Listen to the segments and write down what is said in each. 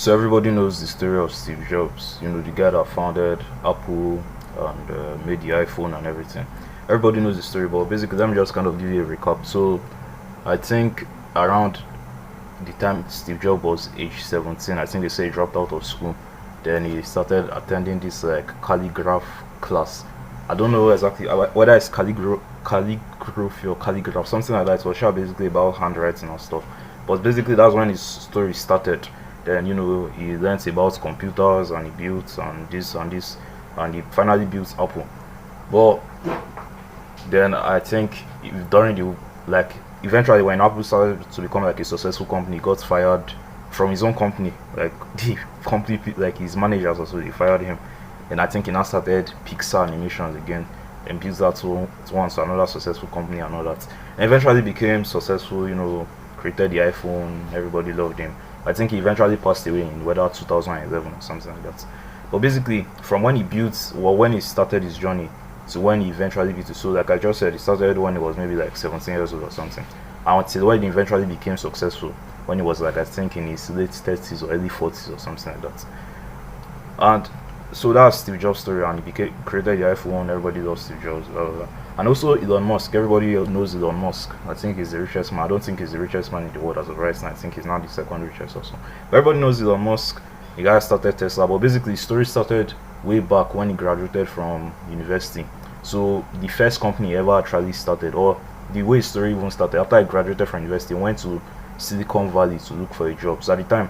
So everybody knows the story of Steve Jobs, the guy that founded Apple and made the iPhone and everything. Everybody knows the story, but basically, let me just kind of give you a recap. So I think around the time Steve Jobs was age 17, I think they say he dropped out of school. Then he started attending this like calligraph class. I don't know exactly whether it's calligraphy or calligraph, something like that. It was sure basically about handwriting and stuff. But basically, that's when his story started. Then he learns about computers and he built and this and this, and he finally built Apple. But then I think during the like eventually when Apple started to become like a successful company, he got fired from his own company. Like the company, like his managers also, they fired him. And I think he now started Pixar Animations again and built that to once another successful company and all that. And eventually became successful. Created the iPhone. Everybody loved him. I think he eventually passed away in whether 2011 or something like that. But basically, from when he built, well, when he started his journey to when he eventually built it. So, like I just said, he started when he was maybe like 17 years old or something, until when he eventually became successful, when he was like I think in his late 30s or early 40s or something like that. And so that's Steve Jobs' story, and he created the iPhone. Everybody loves Steve Jobs, blah, blah, blah. And also Elon Musk. Everybody knows Elon Musk. I think he's the richest man. I don't think he's the richest man in the world as of right now. I think he's now the second richest also. But everybody knows Elon Musk. The guy started Tesla, but basically, his story started way back when he graduated from university. So the first company he ever actually started, or the way his story even started, after I graduated from university, he went to Silicon Valley to look for a job. So at the time,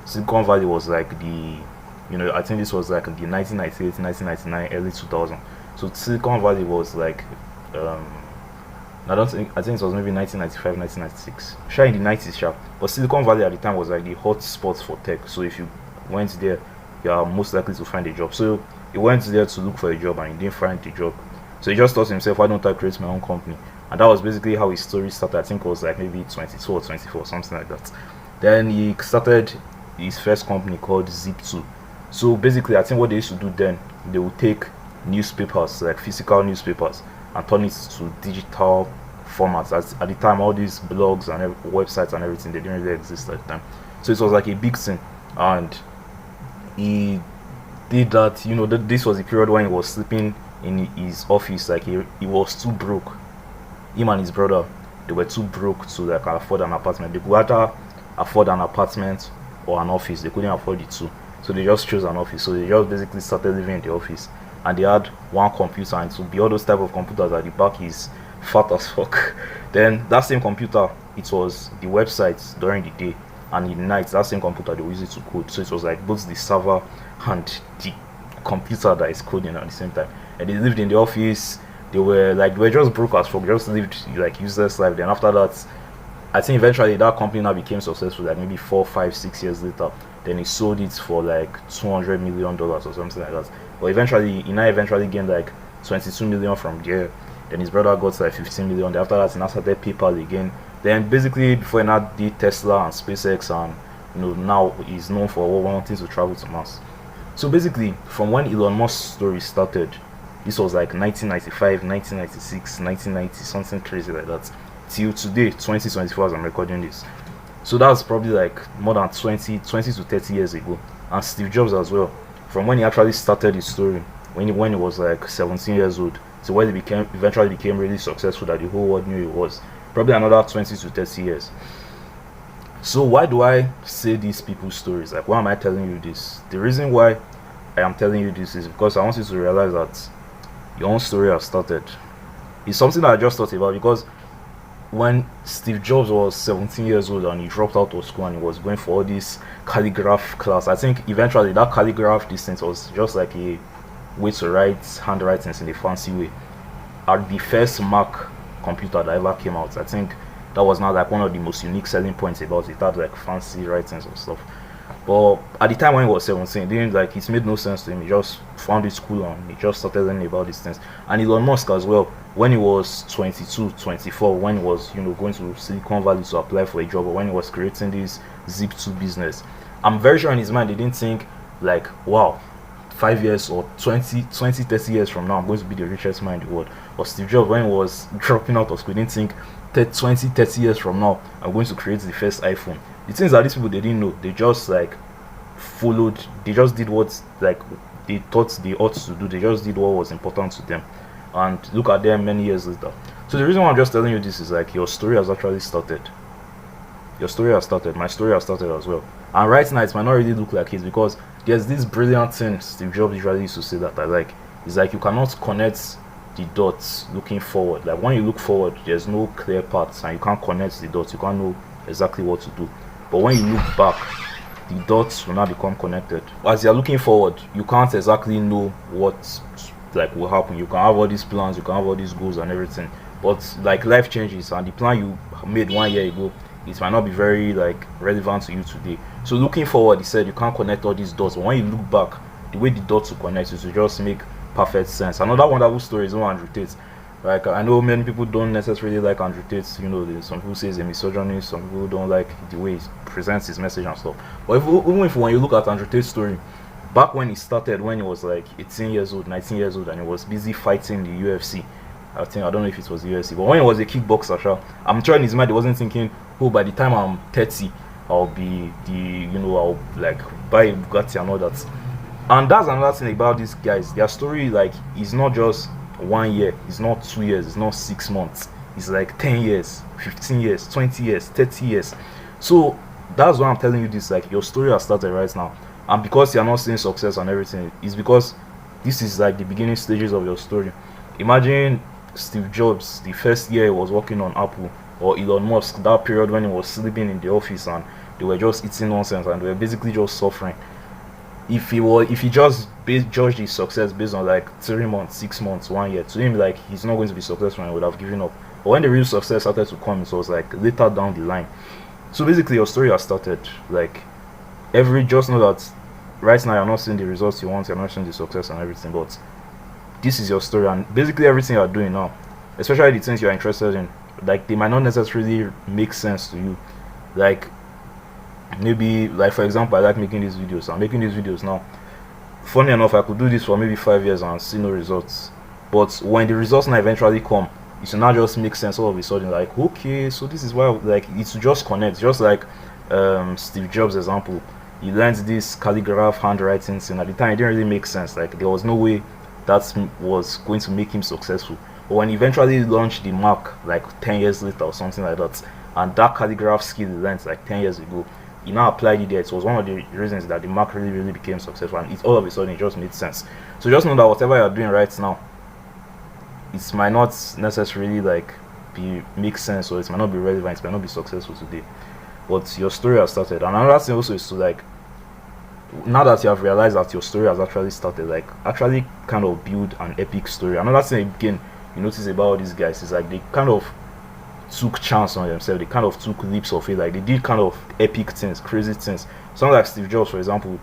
Silicon Valley was like I think this was like the 1998, 1999, early 2000. So Silicon Valley was like, um, I think it was maybe 1995, 1996. Sure, in the 90s, sure. But Silicon Valley at the time was like the hot spot for tech. So if you went there, you are most likely to find a job. So he went there to look for a job and he didn't find the job. So he just thought to himself, why don't I create my own company? And that was basically how his story started. I think it was like maybe 22 or 24, something like that. Then he started his first company called Zip2. So basically, I think what they used to do then, they would take newspapers, like physical newspapers, and turn it to digital formats. At the time, all these blogs and websites and everything, they didn't really exist at the time. So it was like a big thing. And he did that, this was the period when he was sleeping in his office. Like he was too broke. Him and his brother, they were too broke to like afford an apartment. They could either afford an apartment or an office. They couldn't afford the two. So they just chose an office. So they just basically started living in the office. And they had one computer, and to be all those type of computers at the back is fat as fuck. Then that same computer, it was the websites during the day, and in the night that same computer they will use it to code. So it was like both the server and the computer that is coding at the same time. And they lived in the office. They were just broke as fuck, just lived like useless life. Then after that, I think eventually that company now became successful, like maybe 4, 5, 6 years later. Then he sold it for like $200 million or something like that. But eventually, he now eventually gained like 22 million from there. Then his brother got like 15 million. Then after that, he now started PayPal again. Then basically, before he now did Tesla and SpaceX, and now he's known for wanting to travel to Mars. So basically, from when Elon Musk's story started, this was like 1995, 1996, 1990, something crazy like that, till today, 2024, as I'm recording this. So that's probably like more than 20 to 30 years ago. And Steve Jobs as well, from when he actually started his story, when he was like 17 years old, to when he eventually became really successful that the whole world knew he was, probably another 20 to 30 years. So why do I say these people's stories? Like, why am I telling you this? The reason why I am telling you this is because I want you to realize that your own story has started. It's something that I just thought about, because when Steve Jobs was 17 years old and he dropped out of school and he was going for all this calligraph class, I think eventually that calligraph distance was just like a way to write handwritings in a fancy way. At the first Mac computer that ever came out, I think that was not like one of the most unique selling points about it. It had like fancy writings and stuff. But at the time when he was 17, it made no sense to him. He just found it cool and he just started learning about these things. And Elon Musk as well, when he was 22, 24, when he was going to Silicon Valley to apply for a job, or when he was creating this Zip2 business, I'm very sure in his mind he didn't think like, wow, 5 years or 30 years from now I'm going to be the richest man in the world. Or Steve Jobs, when he was dropping out of school, didn't think 30 years from now I'm going to create the first iPhone. The things that these people, they didn't know, they just like followed. They just did what like they thought they ought to do. They just did what was important to them. And look at them many years later. So the reason why I'm just telling you this is like your story has actually started. Your story has started. My story has started as well. And right now it might not really look like it because there's this brilliant thing Steve Jobs usually used to say that I like. It's like you cannot connect the dots looking forward. Like when you look forward, there's no clear paths and you can't connect the dots. You can't know exactly what to do. But when you look back, the dots will now become connected. As you're looking forward, you can't exactly know what like will happen. You can have all these plans, you can have all these goals and everything. But like life changes and the plan you made 1 year ago, it might not be very like relevant to you today. So looking forward, he said you can't connect all these dots. But when you look back, the way the dots will connect is to just make perfect sense. Another wonderful story is Andrew Tate. Like I know many people don't necessarily like Andrew Tate. You know, some people say he's a misogynist. Some people don't like the way he presents his message and stuff. But even if when you look at Andrew Tate's story, back when he started, when he was like 18 years old, 19 years old, and he was busy fighting the UFC. I don't know if it was the UFC, but when he was a kickboxer, I'm sure in his mind he wasn't thinking, oh, by the time I'm 30, I'll be I'll like buy a Bugatti and all that. And that's another thing about these guys. Their story like is not just 1 year, it's not 2 years, it's not 6 months. It's like 10 years, 15 years, 20 years, 30 years. So that's why I'm telling you this. Like your story has started right now, and because you're not seeing success and everything, it's because this is like the beginning stages of your story. Imagine Steve Jobs, the first year he was working on Apple, or Elon Musk, that period when he was sleeping in the office and they were just eating nonsense and they were basically just suffering. If he just judged his success based on like 3 months, 6 months, 1 year, to him like he's not going to be successful and he would have given up. But when the real success started to come, it was like later down the line. So basically your story has started. Like just know that right now you're not seeing the results you want, you're not seeing the success and everything, but this is your story, and basically everything you're doing now, especially the things you're interested in, like they might not necessarily make sense to you. Like maybe like for example, I like making these videos. I'm making these videos now. Funny enough, I could do this for maybe 5 years and see no results. But when the results now eventually come, it should not just make sense all of a sudden. Like okay, so this is why like it's just connect. Just like Steve Jobs example, he learned this calligraph handwriting thing. At the time, it didn't really make sense. Like there was no way that was going to make him successful. But when he eventually launched the Mac like 10 years later or something like that, and that calligraph skill he learned like 10 years ago, he now applied it there. It was one of the reasons that the Mac really became successful, and it all of a sudden it just made sense. So just know that whatever you're doing right now, it might not necessarily like make sense, or it might not be relevant, it might not be successful today, but your story has started. And another thing also is to like, now that you have realized that your story has actually started, like actually kind of build an epic story. Another thing again you notice about all these guys is like they kind of took chance on themselves, they kind of took leaps of faith, like they did kind of epic things, crazy things. Someone like Steve Jobs, for example,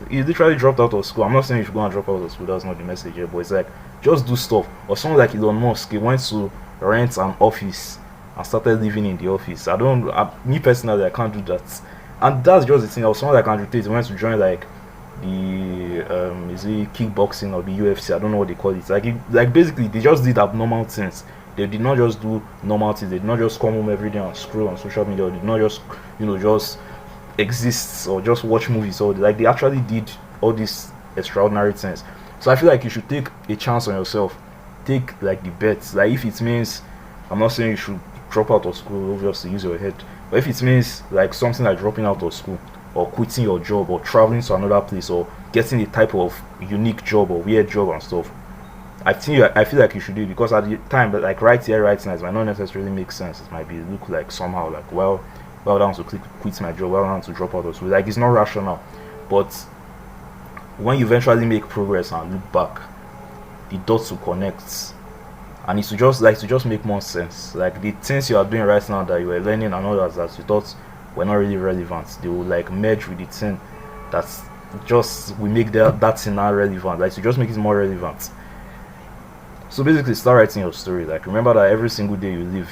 he literally dropped out of school. I'm not saying you should go and drop out of school, that's not the message here, but it's like just do stuff. Or someone like Elon Musk, he went to rent an office and started living in the office. Me personally, I can't do that. And that's just the thing. I was someone like Andrew Tate went to join like the is it kickboxing or the UFC? I don't know what they call it. Like basically they just did abnormal things. They did not just do normal things. They did not just come home every day and scroll on social media. Or did not just just exist or just watch movies. Or like they actually did all these extraordinary things. So I feel like you should take a chance on yourself. Take like the bets. Like if it means, I'm not saying you should drop out of school, obviously use your head. But if it means like something like dropping out of school or quitting your job or traveling to another place or getting a type of unique job or weird job and stuff, I feel like you should do it, because at the time, but like right here, right now, it might not necessarily make sense. It might be look like somehow like well down to quit my job, well down to drop out of school. Like it's not rational. But when you eventually make progress and look back, the dots will connect. And it's to just make more sense. Like the things you are doing right now that you were learning and all that you thought were not really relevant, they will like merge with the thing that's just we make that thing now relevant. Like to just make it more relevant. So basically start writing your story. Like remember that every single day you live,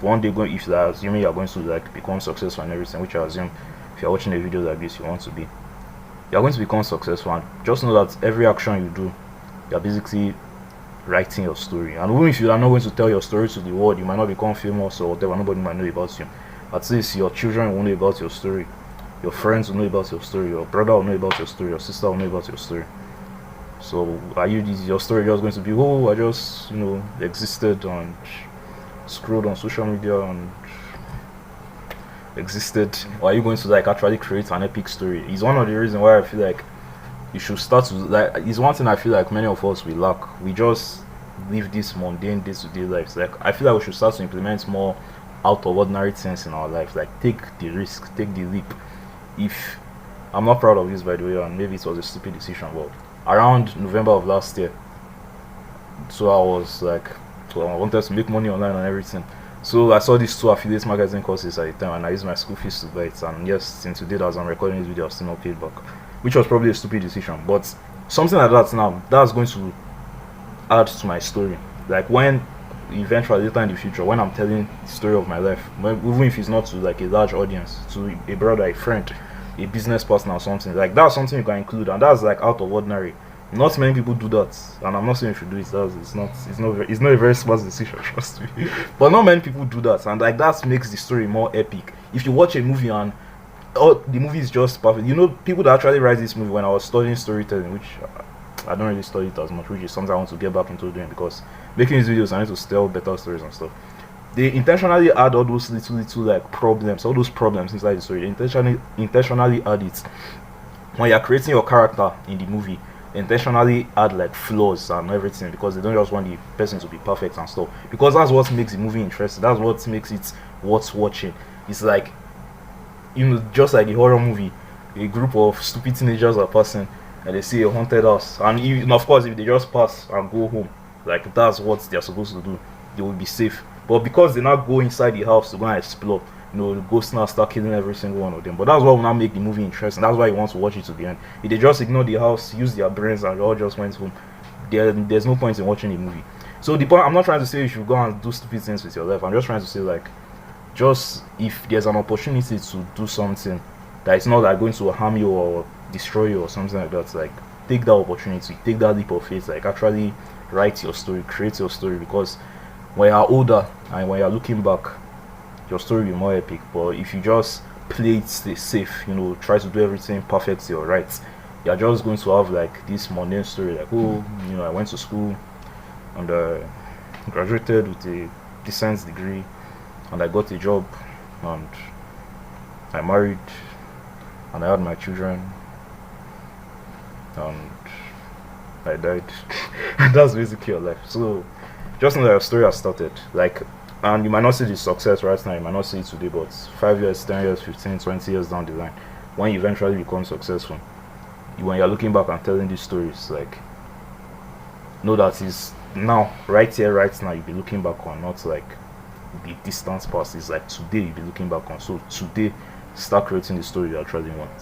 one day if you're assuming you're going to like become successful and everything, which I assume if you're watching a video like this you want to be, you're going to become successful. And just know that every action you do, you're basically writing your story. And even if you are not going to tell your story to the world, you might not become famous or whatever, nobody might know about you, at least your children will know about your story. Your friends will know about your story. Your brother will know about your story. Your sister will know about your story. So are you your story just going to be, oh, I just existed and scrolled on social media and existed, or are you going to like actually create an epic story? It's one of the reasons why I feel like you should start to like. It's one thing I feel like many of us we lack. We just live this mundane day-to-day lives. Like I feel like we should start to implement more out of ordinary things in our life. Like take the risk, take the leap. If I'm not proud of this by the way, and maybe it was a stupid decision, but around November of last year, so I was like, so I wanted to make money online and everything. So I saw these two affiliate marketing courses at the time, and I used my school fees to buy it. And yes, since today, as I'm recording this video, I've still not paid back, which was probably a stupid decision. But something like that now, that's going to add to my story. Like when eventually later in the future, when I'm telling the story of my life, even if it's not to like a large audience, to a brother, a friend, a business partner, or something like that's something you can include, and that's like out of ordinary. Not many people do that, and I'm not saying you should do it. It's not a very smart decision, trust me. But not many people do that, and like that makes the story more epic. If you watch a movie and the movie is just perfect, people that actually write this movie. When I was studying storytelling, which I don't really study it as much, which is something I want to get back into doing because making these videos I need to tell better stories and stuff. They intentionally add all those little like problems, all those problems inside the story. They intentionally add it when you're creating your character in the movie. Intentionally add like flaws and everything because they don't just want the person to be perfect and stuff, because that's what makes the movie interesting, that's what makes it worth watching. It's like, just like a horror movie, a group of stupid teenagers are passing and they see a haunted house, and even, of course, if they just pass and go home, like that's what they're supposed to do, they will be safe. But because they now go inside the house to go and explore, the ghosts now start killing every single one of them. But that's what will now make the movie interesting. That's why you want to watch it to the end. If they just ignore the house, use their brains, and all just went home, there's no point in watching the movie. So the point, I'm not trying to say you should go and do stupid things with your life. I'm just trying to say, like, just if there's an opportunity to do something that is not like going to harm you or destroy you or something like that, like take that opportunity, take that leap of faith, like actually write your story, create your story, because when you're older and when you're looking back, your story will be more epic. But if you just play it stay safe, try to do everything perfectly or right, you're just going to have like this mundane story, like, oh, I went to school and graduated with a decent degree, and I got a job, and I married, and I had my children, and I died. And that's basically your life. So just know that your story has started. Like, and you might not see the success right now, you might not see it today, but 5 years, 10 years, 15, 20 years down the line, when you eventually become successful, when you're looking back and telling these stories, like, know that is now, right here, right now, you'll be looking back on, not like the distant past. It's like today you'll be looking back on. So today, start creating the story you actually want.